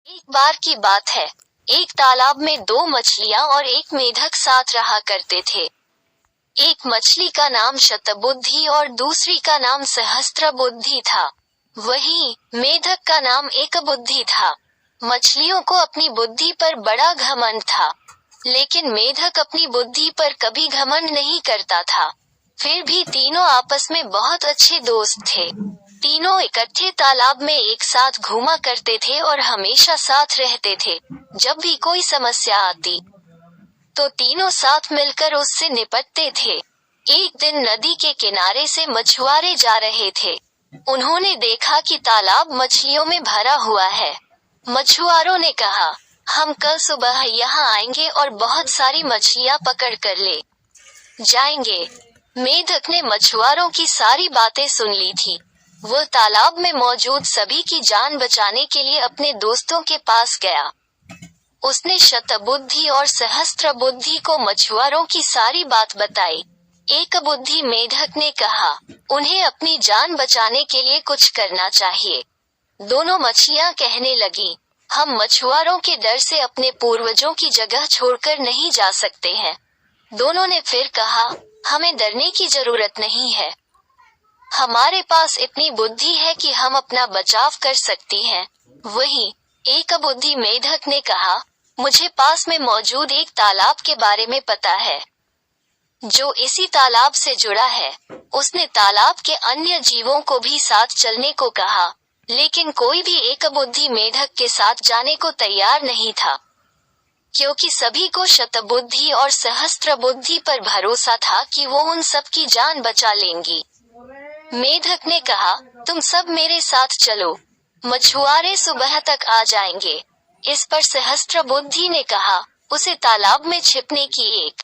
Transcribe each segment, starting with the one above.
एक बार की बात है, एक तालाब में दो मछलियां और एक मेढक साथ रहा करते थे। एक मछली का नाम शतबुद्धि और दूसरी का नाम सहस्त्रबुद्धि था। वहीं मेढक का नाम एकबुद्धि था। मछलियों को अपनी बुद्धि पर बड़ा घमंड था, लेकिन मेढक अपनी बुद्धि पर कभी घमंड नहीं करता था। फिर भी तीनों आपस में बहुत अच्छे दोस्त थे। तीनों इकट्ठे तालाब में एक साथ घूमा करते थे और हमेशा साथ रहते थे। जब भी कोई समस्या आती, तो तीनों साथ मिलकर उससे निपटते थे। एक दिन नदी के किनारे से मछुआरे जा रहे थे। उन्होंने देखा कि तालाब मछलियों में भरा हुआ है। मछुआरों ने कहा, हम कल सुबह यहाँ आएंगे और बहुत सारी मछलियाँ पकड़ कर ले जाएंगे। मेढक ने मछुआरों की सारी बातें सुन ली थी। वह तालाब में मौजूद सभी की जान बचाने के लिए अपने दोस्तों के पास गया। उसने शतबुद्धि और सहस्त्रबुद्धि को मछुआरों की सारी बात बताई। एकबुद्धि मेढक ने कहा, उन्हें अपनी जान बचाने के लिए कुछ करना चाहिए। दोनों मछलियां कहने लगीं, हम मछुआरों के डर से अपने पूर्वजों की जगह छोड़कर नहीं जा सकते हैं। दोनों ने फिर कहा, हमें डरने की जरूरत नहीं है। हमारे पास इतनी बुद्धि है कि हम अपना बचाव कर सकती हैं। वहीं एकबुद्धि मेढक ने कहा, मुझे पास में मौजूद एक तालाब के बारे में पता है, जो इसी तालाब से जुड़ा है। उसने तालाब के अन्य जीवों को भी साथ चलने को कहा, लेकिन कोई भी एकबुद्धि मेढक के साथ जाने को तैयार नहीं था, क्योंकि सभी को शतबुद्धि और सहस्त्रबुद्धि पर भरोसा था कि वो उन सब की जान बचा लेंगी। मेढक ने कहा, तुम सब मेरे साथ चलो, मछुआरे सुबह तक आ जाएंगे। इस पर सहस्त्रबुद्धि ने कहा, उसे तालाब में छिपने की एक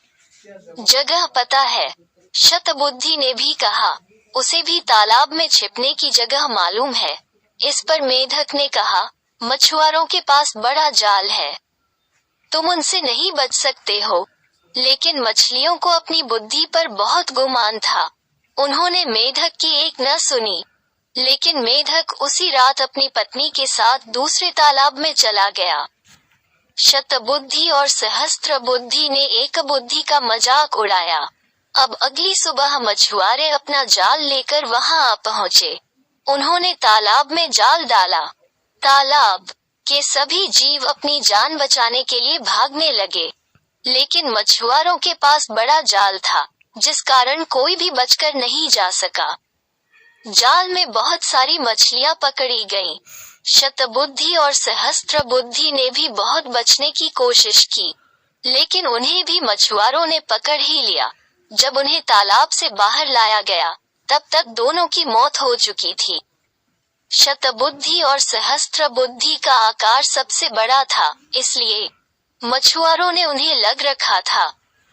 जगह पता है। शतबुद्धि ने भी कहा, उसे भी तालाब में छिपने की जगह मालूम है। इस पर मेढक ने कहा, मछुआरों के पास बड़ा जाल है, तुम उनसे नहीं बच सकते हो। लेकिन मछलियों को अपनी बुद्धि पर बहुत गुमान था। उन्होंने मेढक की एक न सुनी। लेकिन मेढक उसी रात अपनी पत्नी के साथ दूसरे तालाब में चला गया। शतबुद्धि और सहस्त्रबुद्धि ने एकबुद्धि का मजाक उड़ाया। अब अगली सुबह मछुआरे अपना जाल लेकर वहां आ पहुंचे। उन्होंने तालाब में जाल डाला। तालाब के सभी जीव अपनी जान बचाने के लिए भागने लगे, लेकिन मछुआरों के पास बड़ा जाल था, जिस कारण कोई भी बचकर नहीं जा सका। जाल में बहुत सारी मछलियां पकड़ी गईं। शतबुद्धि और सहस्त्रबुद्धि ने भी बहुत बचने की कोशिश की, लेकिन उन्हें भी मछुआरों ने पकड़ ही लिया। जब उन्हें तालाब से बाहर लाया गया, तब तक दोनों की मौत हो चुकी थी। शतबुद्धि और सहस्त्रबुद्धि का आकार सबसे बड़ा था, इसलिए मछुआरों ने उन्हें लग रखा था।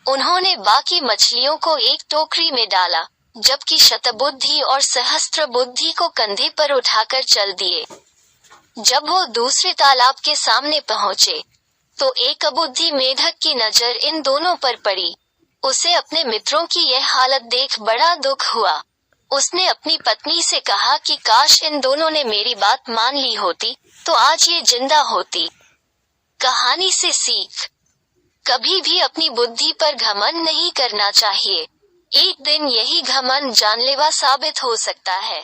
उन्होंने बाकी मछलियों को एक टोकरी में डाला, जबकि शतबुद्धि और सहस्त्रबुद्धि को कंधे पर उठाकर चल दिए। जब वो दूसरे तालाब के सामने पहुंचे, तो एकबुद्धि मेढक की नजर इन दोनों पर पड़ी। उसे अपने मित्रों की यह हालत देख बड़ा दुख हुआ। उसने अपनी पत्नी से कहा कि काश इन दोनों ने मेरी बात मान ली होती, तो आज ये जिंदा होती। कहानी से सीख, कभी भी अपनी बुद्धि पर घमंड नहीं करना चाहिए। एक दिन यही घमंड जानलेवा साबित हो सकता है।